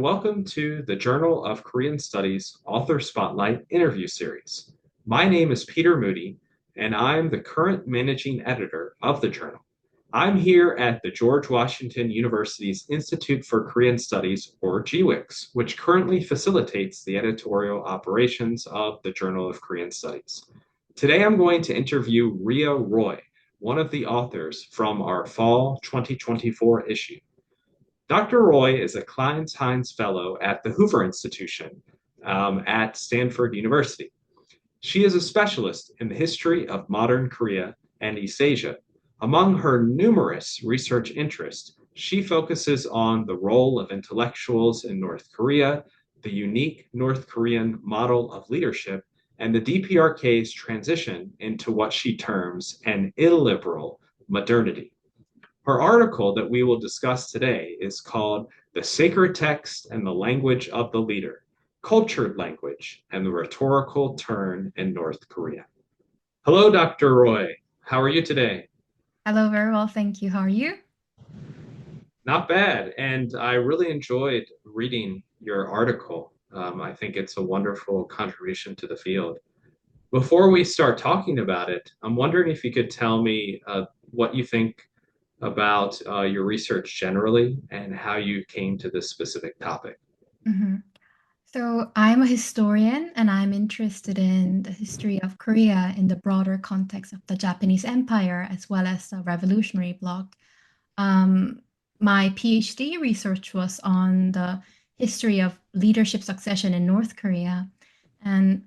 welcome to the Journal of Korean Studies Author Spotlight interview series. My name is Peter Moody, and I'm the current managing editor of the journal. I'm here at the George Washington University's Institute for Korean Studies, or GWICS, which currently facilitates the editorial operations of the Journal of Korean Studies. Today I'm going to interview Ria Roy, one of the authors from our fall 2024 issue. Dr. Roy is a Kleinheinz Fellow at the Hoover Institution at Stanford University. She is a specialist in the history of modern Korea and East Asia. Among her numerous research interests, she focuses on the role of intellectuals in North Korea, the unique North Korean model of leadership, and the DPRK's transition into what she terms an illiberal modernity. Her article that we will discuss today is called The Sacred Text and the Language of the Leader, Cultured Language and the Rhetorical Turn in North Korea. Hello, Dr. Roy. How are you today? Hello, very well, thank you. How are you? Not bad. And I really enjoyed reading your article. I think it's a wonderful contribution to the field. Before we start talking about it, I'm wondering if you could tell me what you think about your research generally and how you came to this specific topic. hmm So, I'm a historian and I'm interested in the history of Korea in the broader context of the Japanese Empire as well as the revolutionary bloc. Um, my PhD research was on the history of leadership succession in North Korea. And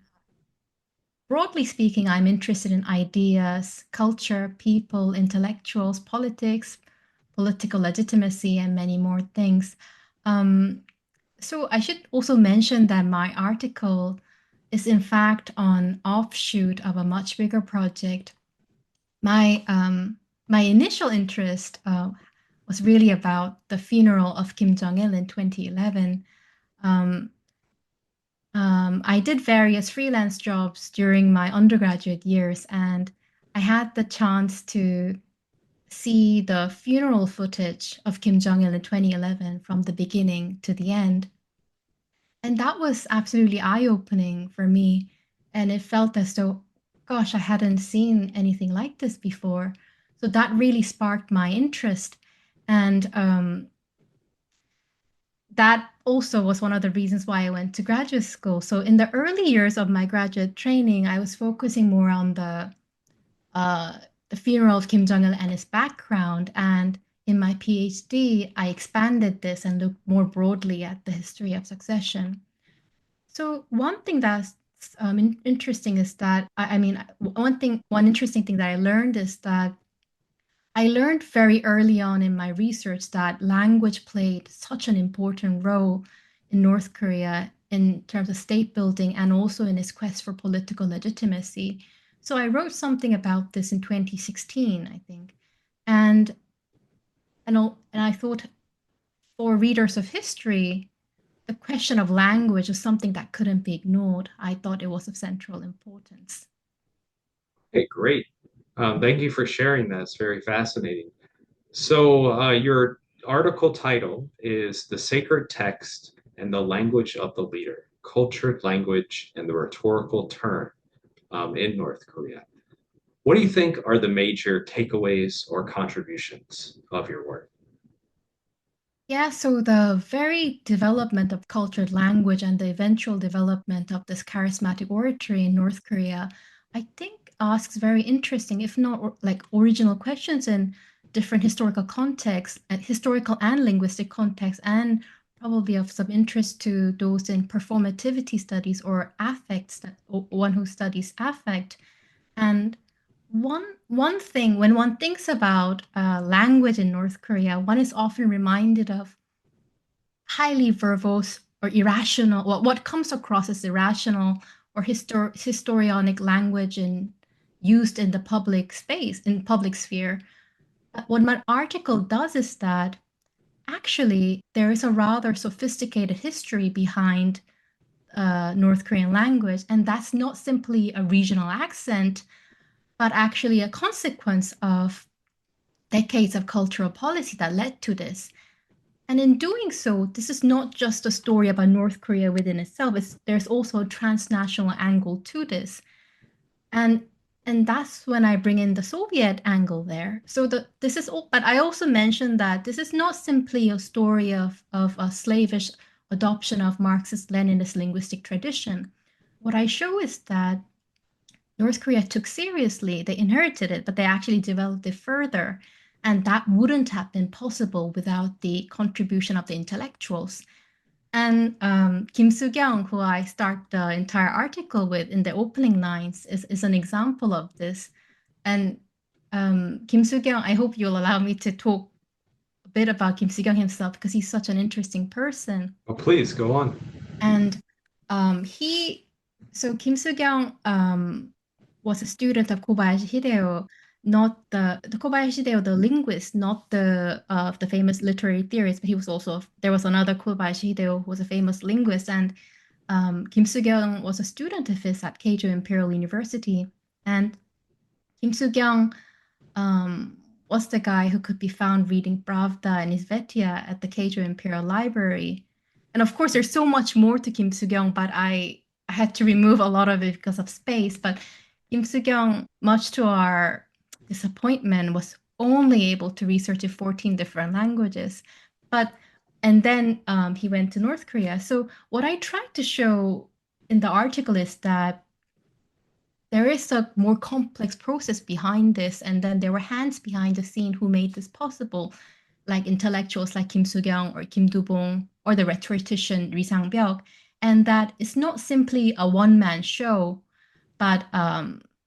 broadly speaking, I'm interested in ideas, culture, people, intellectuals, politics, political legitimacy, and many more things. Um, So I should also mention that my article is in fact on offshoot of a much bigger project. My initial interest was really about the funeral of Kim Jong-il in 2011. Um, I did various freelance jobs during my undergraduate years, and I had the chance to see the funeral footage of Kim Jong-il in 2011 from the beginning to the end. And that was absolutely eye-opening for me. And it felt as though, gosh, I hadn't seen anything like this before. So that really sparked my interest. And that also was one of the reasons why I went to graduate school. So in the early years of my graduate training, I was focusing more on uh, the funeral of Kim Jong-il and his background. And in my PhD, I expanded this and looked more broadly at the history of succession. So one thing that's interesting is that one interesting thing that I learned is that I learned very early on in my research that language played such an important role in North Korea in terms of state building and also in its quest for political legitimacy. So I wrote something about this in 2016, I think, and and I thought for readers of history the question of language is something that couldn't be ignored. I thought it was of central importance. Okay, great. Thank you for sharing that. It's very fascinating. So, your article title is The Sacred Text and the Language of the Leader, Cultured Language and the Rhetorical Turn in North Korea. What do you think are the major takeaways or contributions of your work? Yeah, so the very development of cultured language and the eventual development of this charismatic oratory in North Korea, I think asks very interesting, if not like original questions in different historical contexts, historical and linguistic contexts, and probably of some interest to those in performativity studies or affects, or one who studies affect. And one thing, when one thinks about language in North Korea, one is often reminded of highly verbose or irrational, what comes across as irrational or histrionic language used in the public space, in public sphere. What my article does is that actually there is a rather sophisticated history behind North Korean language, and that's not simply a regional accent, but actually a consequence of decades of cultural policy that led to this. And in doing so, this is not just a story about North Korea within itself. There's also a transnational angle to this. And and that's when I bring in the Soviet angle there. So this is all, but I also mentioned that this is not simply a story of a slavish adoption of Marxist-Leninist linguistic tradition. What I show is that North Korea took seriously, they inherited it, but they actually developed it further. And that wouldn't have been possible without the contribution of the intellectuals. And Kim Soo-kyung, who I start the entire article with in the opening lines, is an example of this. And Kim Soo-kyung, I hope you'll allow me to talk a bit about Kim Soo-kyung himself because he's such an interesting person. Oh, please go on. And he, so Kim Soo-kyung was a student of Kobayashi Hideo, not the Kobayashi Hideo, the linguist, not the famous literary theorist, but he was also there was another Kobayashi Hideo who was a famous linguist, and Kim Soo-kyung was a student of his at Keijo Imperial University, and Kim Soo-kyung was the guy who could be found reading Pravda and Izvetia at the Keijo Imperial Library. And of course, there's so much more to Kim Soo-kyung, but I had to remove a lot of it because of space. But Kim Soo-kyung, much to our disappointment, was only able to research in 14 different languages. But and then he went to North Korea. So what I tried to show in the article is that there is a more complex process behind this, and then there were hands behind the scene who made this possible, like intellectuals like Kim Soo-kyung or Kim Do-bong or the rhetorician Ri Sang-byuk, and that it's not simply a one-man show, but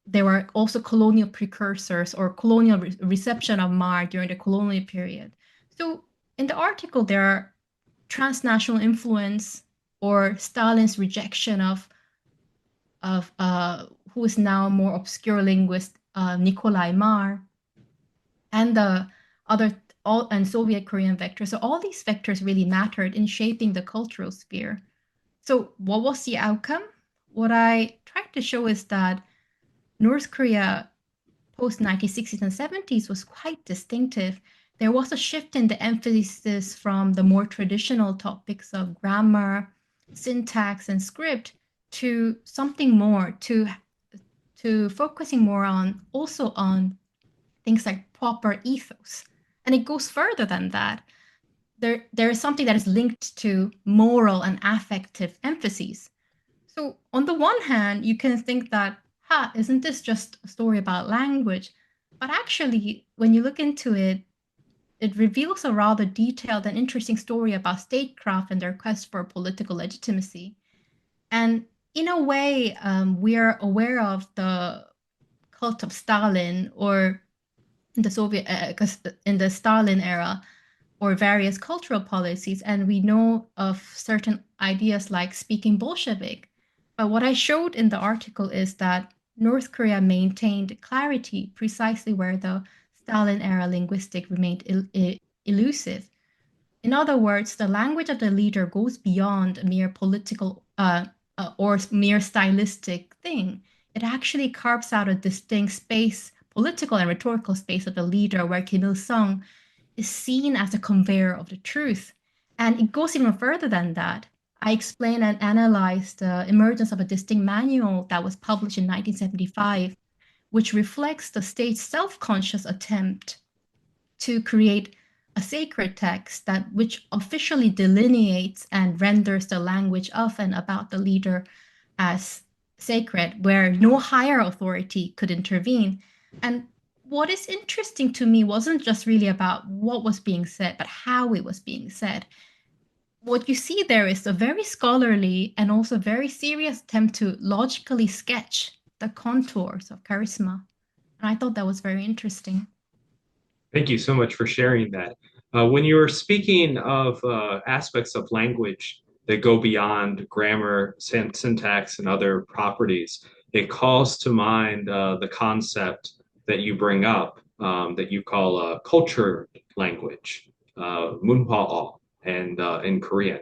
there were also colonial precursors or colonial reception of Mar during the colonial period. So in the article, there are transnational influence or Stalin's rejection of who is now a more obscure linguist, Nikolai Marr, and the other all and Soviet Korean vectors. So all these vectors really mattered in shaping the cultural sphere. So what was the outcome? What I tried to show is that North Korea post 1960s and 70s was quite distinctive. There was a shift in the emphasis from the more traditional topics of grammar, syntax, and script to something more, to focusing more on also on things like proper ethos. And it goes further than that. There is something that is linked to moral and affective emphases. So on the one hand, you can think that, isn't this just a story about language? But actually, when you look into it, it reveals a rather detailed and interesting story about statecraft and their quest for political legitimacy. And in a way, we are aware of the cult of Stalin or in the Soviet, in the Stalin era, or various cultural policies, and we know of certain ideas like speaking Bolshevik. But what I showed in the article is that North Korea maintained clarity precisely where the Stalin era linguistic remained elusive. In other words, the language of the leader goes beyond mere political or mere stylistic thing. It actually carves out a distinct space, political and rhetorical space of the leader, where Kim Il sung is seen as a conveyor of the truth. And it goes even further than that. I explain and analyze the emergence of a distinct manual that was published in 1975, which reflects the state's self-conscious attempt to create a sacred text that which officially delineates and renders the language of and about the leader as sacred, where no higher authority could intervene. And what is interesting to me wasn't just really about what was being said, but how it was being said. What you see there is a very scholarly and also very serious attempt to logically sketch the contours of charisma. And I thought that was very interesting. Thank you so much for sharing that. When you were speaking of aspects of language that go beyond grammar, syntax, and other properties, it calls to mind the concept that you bring up that you call cultured language, 문화어, and in Korean.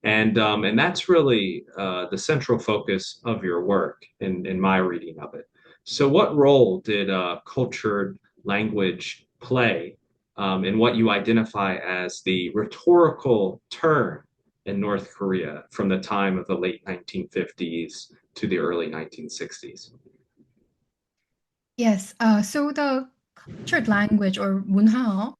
And that's really the central focus of your work in my reading of it. So what role did cultured language play in what you identify as the rhetorical turn in North Korea from the time of the late 1950s to the early 1960s. Yes, so the cultured language or 문화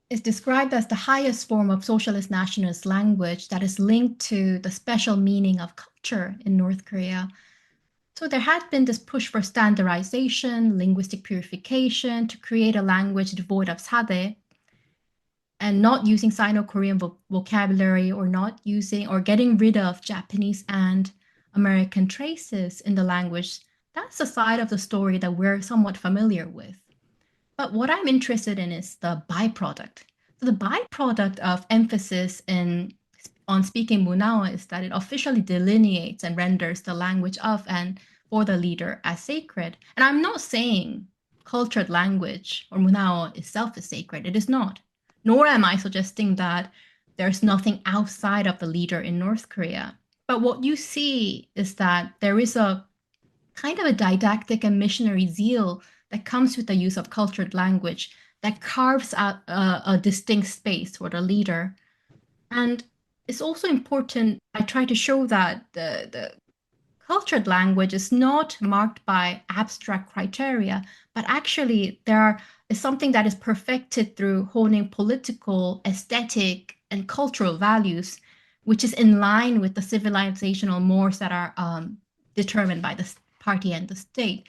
is described as the highest form of socialist nationalist language that is linked to the special meaning of culture in North Korea. So there had been this push for standardization, linguistic purification to create a language devoid of sade and not using Sino-Korean vocabulary or not using or getting rid of Japanese and American traces in the language. That's a side of the story that we're somewhat familiar with. But what I'm interested in is the byproduct. So the byproduct of emphasis on speaking Munao is that it officially delineates and renders the language of and for the leader as sacred. And I'm not saying cultured language or Munao itself is sacred. It is not. Nor am I suggesting that there's nothing outside of the leader in North Korea. But what you see is that there is a kind of a didactic and missionary zeal that comes with the use of cultured language that carves out a distinct space for the leader. And it's also important, I try to show that the cultured language is not marked by abstract criteria, but actually is something that is perfected through honing political, aesthetic, and cultural values, which is in line with the civilizational mores that are determined by the party and the state.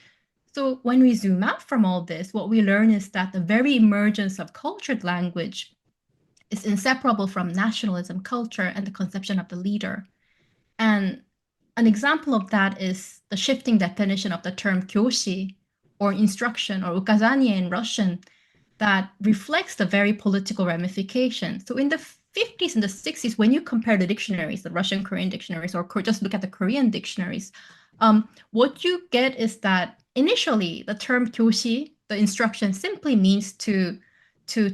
So when we zoom out from all this, what we learn is that the very emergence of cultured language is inseparable from nationalism, culture, and the conception of the leader. And an example of that is the shifting definition of the term 교시, or instruction, or указание in Russian, that reflects the very political ramifications. So in the 50s and the 60s, when you compare the dictionaries, the Russian Korean dictionaries, or just look at the Korean dictionaries, what you get is that initially the term 교시, the instruction, simply means to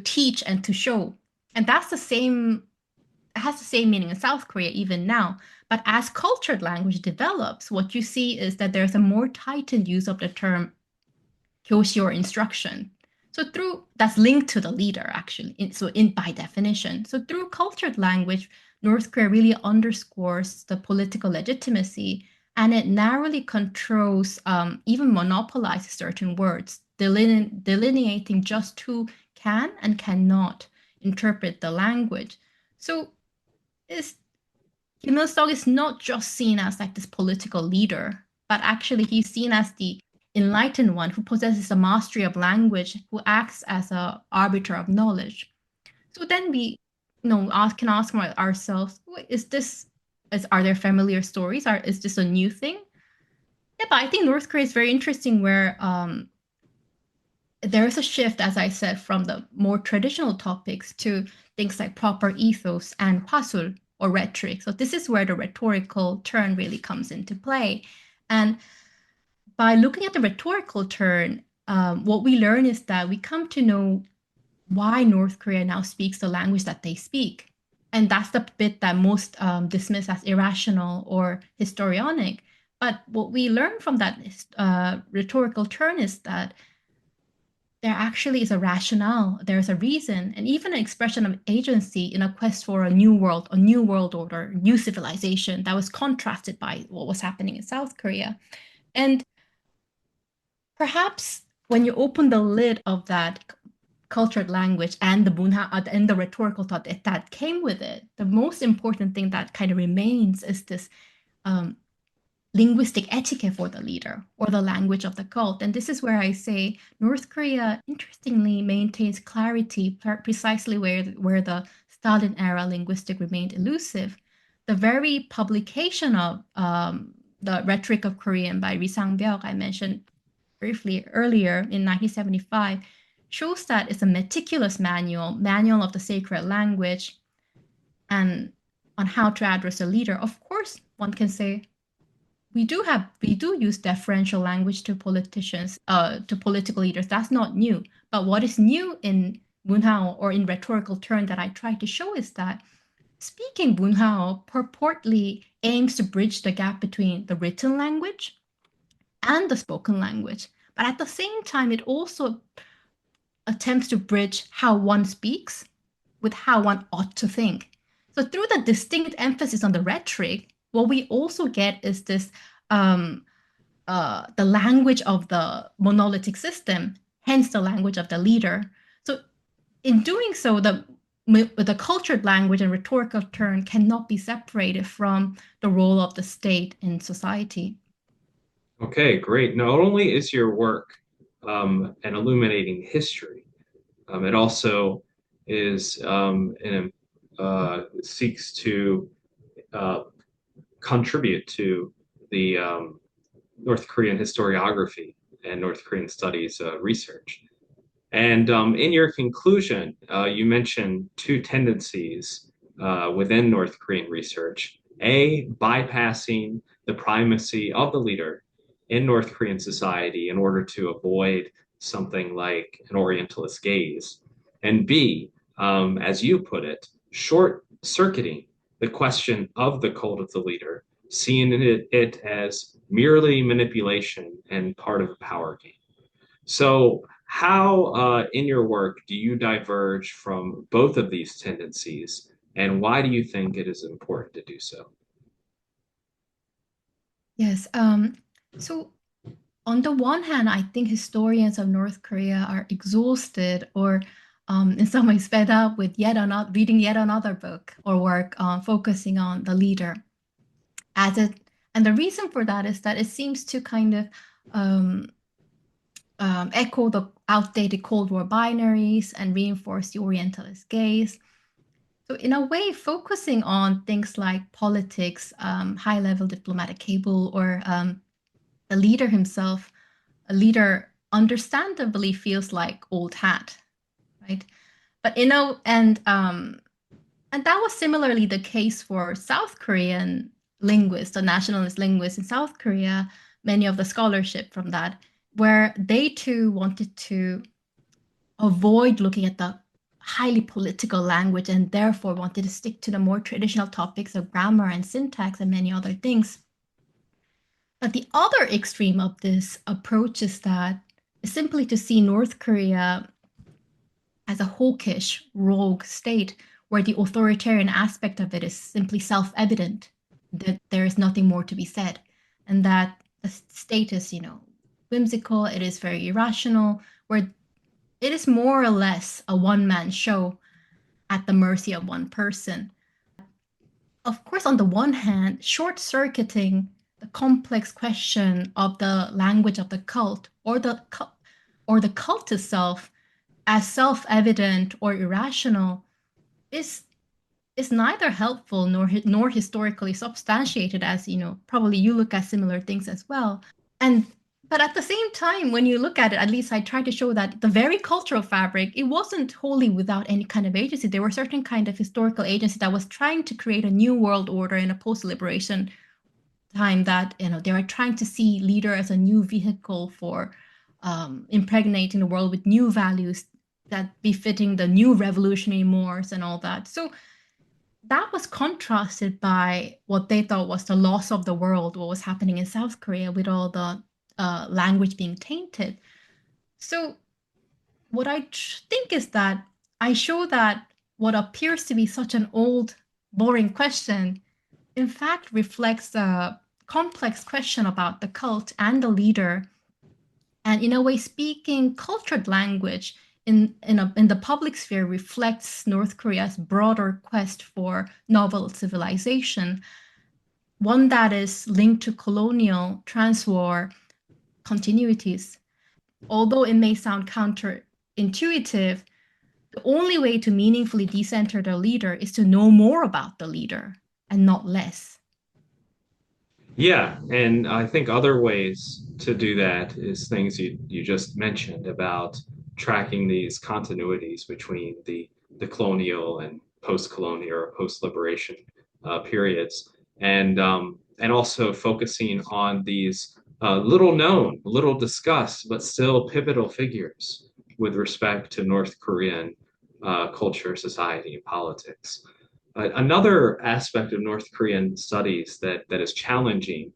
teach and to show. And that's the same, it has the same meaning in South Korea even now. But as cultured language develops, what you see is that there's a more tightened use of the term 교시 or instruction. So that's linked to the leader actually. By definition. So through cultured language, North Korea really underscores the political legitimacy, and it narrowly controls, even monopolizes certain words, delineating just who can and cannot interpret the language. So Kim Il-sung is not just seen as like this political leader, but actually he's seen as the enlightened one who possesses a mastery of language, who acts as an arbiter of knowledge. So then we, can ask ourselves, are there familiar stories? Is this a new thing? Yeah, but I think North Korea is very interesting where there is a shift, as I said, from the more traditional topics to things like proper ethos and pasul or rhetoric. So this is where the rhetorical turn really comes into play. And by looking at the rhetorical turn, what we learn is that we come to know why North Korea now speaks the language that they speak. And that's the bit that most dismiss as irrational or historionic. But what we learn from that rhetorical turn is that there actually is a rationale, there's a reason, and even an expression of agency in a quest for a new world order, new civilization that was contrasted by what was happening in South Korea. And perhaps when you open the lid of that cultured language and the bunha and the rhetorical thought that came with it, the most important thing that kind of remains is this linguistic etiquette for the leader or the language of the cult. And this is where I say North Korea, interestingly, maintains clarity precisely where the Stalin era linguistic remained elusive. The very publication of the Rhetoric of Korean by Ri Sang-byuk, I mentioned briefly earlier in 1975, shows that it's a meticulous manual of the sacred language and on how to address a leader. Of course, one can say we do use deferential language to politicians, to political leaders. That's not new. But what is new in Bunhao or in rhetorical turn that I try to show is that speaking Bunhao purportedly aims to bridge the gap between the written language and the spoken language. But at the same time, it also attempts to bridge how one speaks with how one ought to think. So through the distinct emphasis on the rhetoric, what we also get is this um, the language of the monolithic system, hence the language of the leader. So in doing so, the cultured language and rhetorical turn cannot be separated from the role of the state in society. Okay, great. Not only is your work an illuminating history, it also is seeks to uh, contribute to the North Korean historiography and North Korean studies research. And in your conclusion, you mentioned two tendencies within North Korean research. A, bypassing the primacy of the leader in North Korean society in order to avoid something like an Orientalist gaze. And B, as you put it, short circuiting the question of the cult of the leader, seeing it as merely manipulation and part of a power game. So, how in your work do you diverge from both of these tendencies, and why do you think it is important to do so? Yes. So on the one hand, I think historians of North Korea are exhausted or in some ways fed up with yet another reading yet another book or work focusing on the leader. As it and the reason for that is that it seems to kind of um, echo the outdated Cold War binaries and reinforce the Orientalist gaze. So, in a way, focusing on things like politics, high level diplomatic cable, or the leader himself, a leader understandably feels like old hat, right? But and that was similarly the case for South Korean linguists, the nationalist linguists in South Korea, many of the scholarship from that, where they too wanted to avoid looking at the highly political language and therefore wanted to stick to the more traditional topics of grammar and syntax and many other things. But the other extreme of this approach is simply to see North Korea as a hawkish, rogue state where the authoritarian aspect of it is simply self evident, that there is nothing more to be said, and that the state is, whimsical, it is very irrational, where it is more or less a one man show at the mercy of one person. Of course, on the one hand, short circuiting the complex question of the language of the cult or the cult itself as self-evident or irrational is is neither helpful nor historically substantiated, as probably you look at similar things as well. And but at the same time, when you look at it, at least I try to show that the very cultural fabric, it wasn't wholly without any kind of agency. There were certain kind of historical agency that was trying to create a new world order in a post-liberation time, that they were trying to see leader as a new vehicle for impregnating the world with new values that befitting the new revolutionary mores and all that. So that was contrasted by what they thought was the loss of the world, what was happening in South Korea with all the language being tainted. So what I think is that I show that what appears to be such an old, boring question, in fact, reflects a complex question about the cult and the leader. And in a way, speaking cultured language in the public sphere reflects North Korea's broader quest for novel civilization, one that is linked to colonial trans-war continuities. Although it may sound counterintuitive, the only way to meaningfully decenter the leader is to know more about the leader and not less. Yeah, and I think other ways to do that is things you just mentioned about tracking these continuities between the colonial and post-colonial or post-liberation periods, and also focusing on these little known, little discussed, but still pivotal figures with respect to North Korean culture, society, and politics. Another aspect of North Korean studies that is challenging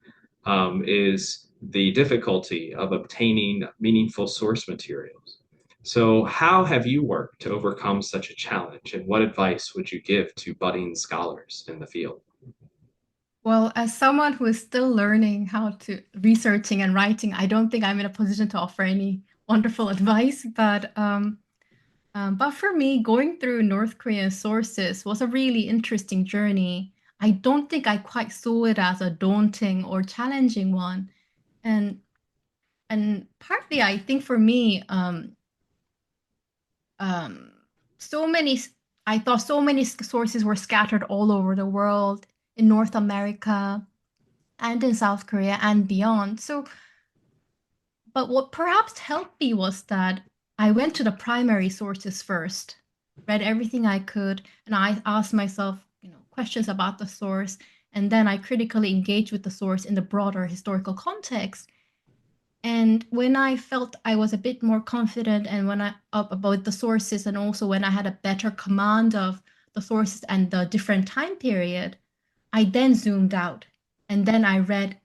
is the difficulty of obtaining meaningful source materials. So, how have you worked to overcome such a challenge, and what advice would you give to budding scholars in the field? Well, as someone who is still learning how to researching and writing, I don't think I'm in a position to offer any wonderful advice. But for me, going through North Korean sources was a really interesting journey. I don't think I quite saw it as a daunting or challenging one, and and partly I think for me, um, so many I thought so many sources were scattered all over the world, in North America and in South Korea and beyond. But what perhaps helped me was that I went to the primary sources first, read everything I could, and I asked myself, questions about the source, and then I critically engaged with the source in the broader historical context. And when I felt I was a bit more confident and when I up about the sources, and also when I had a better command of the sources and the different time period, I then zoomed out and then I read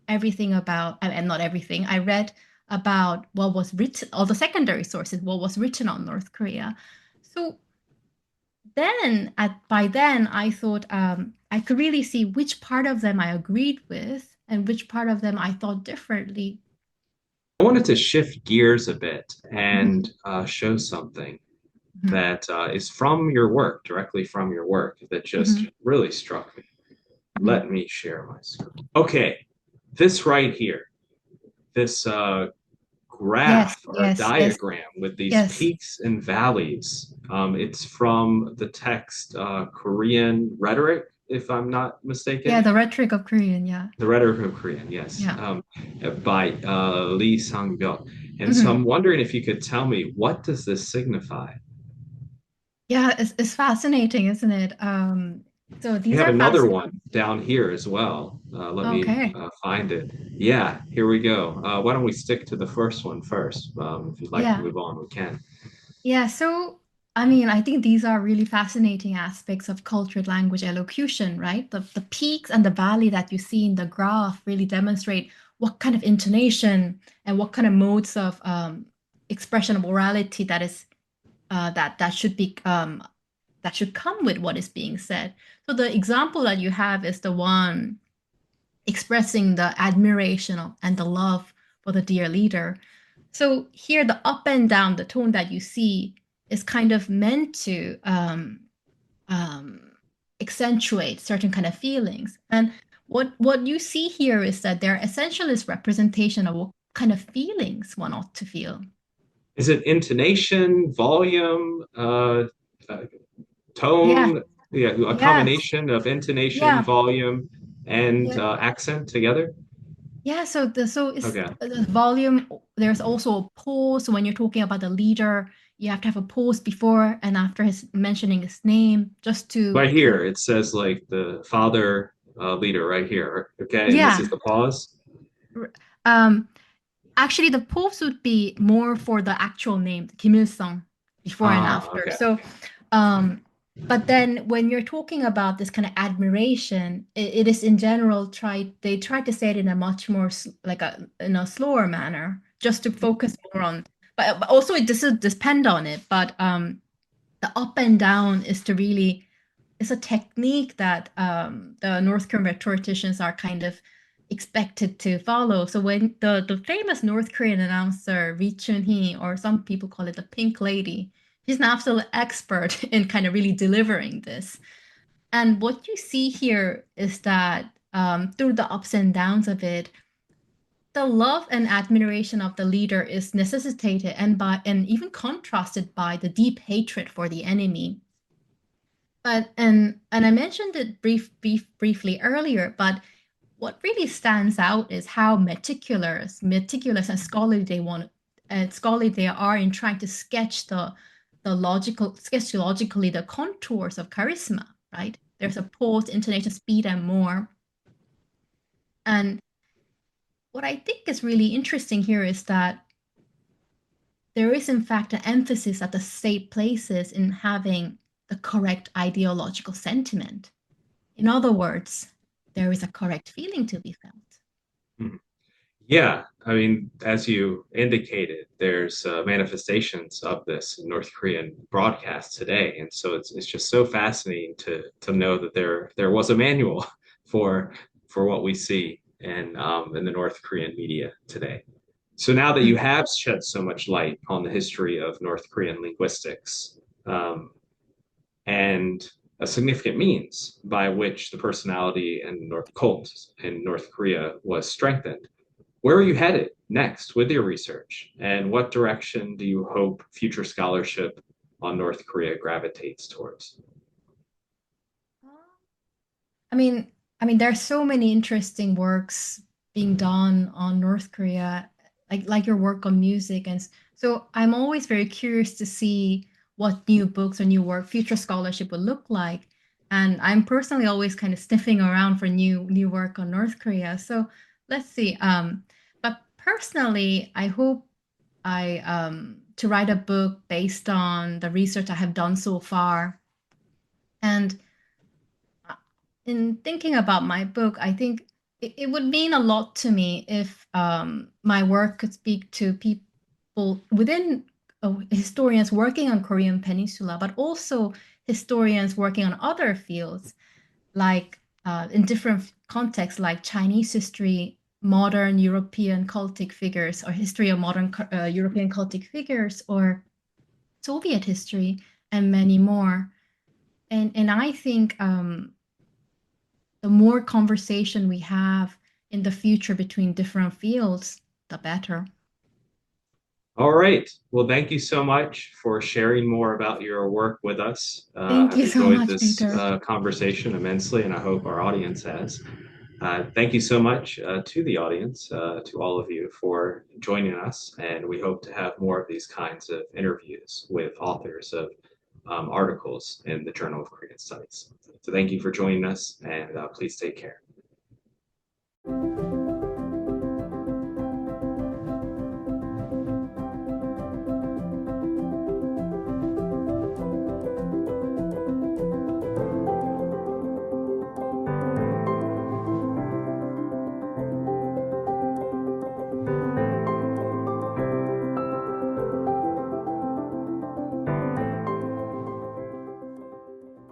everything about, and not everything, I read about what was written, all the secondary sources, what was written on North Korea. So by then, I thought I could really see which part of them I agreed with and which part of them I thought differently. I wanted to shift gears a bit Mhm, and show something mhm, that is from your work, directly from your work, that just mhm, really struck me. mhm. Let me share my screen. Okay, this right here, this Yes, graph or yes, yes, diagram with these yes. peaks and valleys. It's from the text Korean Rhetoric, if I'm not Yeah, mistaken. the rhetoric of Korean, yeah. The Rhetoric of Korean, yes, Yeah. by Lee Sang-byuk. And so Mhm. I'm wondering if you could tell me, what does this signify? Yeah, it's fascinating, isn't it? So We these have are another fascinating. one down here as well. Let me Okay. find it. Yeah, here we go. Why don't we stick to the first one first? If you'd like to Yeah. move on, we can. Yeah, so I mean, I think these are really fascinating aspects of cultured language elocution, right? The peaks and the valley that you see in the graph really demonstrate what kind of intonation and what kind of modes of expression of orality that should be that should come with what is being said. So the example that you have is the one expressing the admiration and the love for the dear leader. So here, the up and down, the tone that you see is kind of meant to um, accentuate certain kind of feelings. And what you see here is that they're essentialist representation of what kind of feelings one ought to feel. Is it intonation, volume, uh, Yeah, tone? Yeah, a yes, combination of intonation, yeah, volume, and yeah. accent together? Yeah, so it's Okay. the volume. There's also a pause. So when you're talking about the leader, you have to have a pause before and after his mentioning his name, just to Right kind here, it says like the father leader right here. Okay, of, and this is yeah. the pause. R- Um, Actually, the pause would be more for the actual name, Kim Il Sung, before and Ah, after. okay. Um, but then when you're talking about this kind of admiration, it is in general they try to say it in a much more like a in a slower manner, just to focus more on. But also it does depend on it. But the up and down is to really it's a technique that the North Korean rhetoricians are kind of expected to follow. So when the famous North Korean announcer Ri Chun-hee, or some people call it the Pink Lady, she's an absolute expert in kind of really delivering this. And what you see here is that through the ups and downs of it, the love and admiration of the leader is necessitated and even contrasted by the deep hatred for the enemy. But and I mentioned it briefly earlier, but what really stands out is how meticulous and scholarly they are in trying to sketch logically the contours of charisma, right? There's a pause, intonation, speed, and more. And what I think is really interesting here is that there is, in fact, an emphasis that the state places in having the correct ideological sentiment. In other words, there is a correct feeling to be felt. Mhm. Yeah. I mean, as you indicated, there's manifestations of this in North Korean broadcasts today, and so it's just so fascinating to know that there was a manual for what we see in the North Korean media today. So now that you Mm. have shed so much light on the history of North Korean linguistics, um, and a significant means by which the personality and North cult in North Korea was strengthened. Where are you headed next with your research? And what direction do you hope future scholarship on North Korea gravitates towards? I mean, there are so many interesting works being done on North Korea, like your work on music, and so I'm always very curious to see what new books or new work future scholarship will look like. And I'm personally always kind of sniffing around for new work on North Korea. So let's see. But personally, I hope I to write a book based on the research I have done so far. And in thinking about my book, I think it would mean a lot to me if my work could speak to people within historians working on Korean Peninsula, but also historians working on other fields, like in different contexts, like Chinese history, modern European cultic figures, or history of modern European cultic figures, or Soviet history, and many more. And I think the more conversation we have in the future between different fields, the better. All right. Well, thank you so much for sharing more about your work with us. Thank I've you so enjoyed much, this Peter. conversation immensely, and I hope our audience has. Thank you so much to the audience, to all of you for joining us. And we hope to have more of these kinds of interviews with authors of articles in the Journal of Korean Studies. So thank you for joining us, and please take care.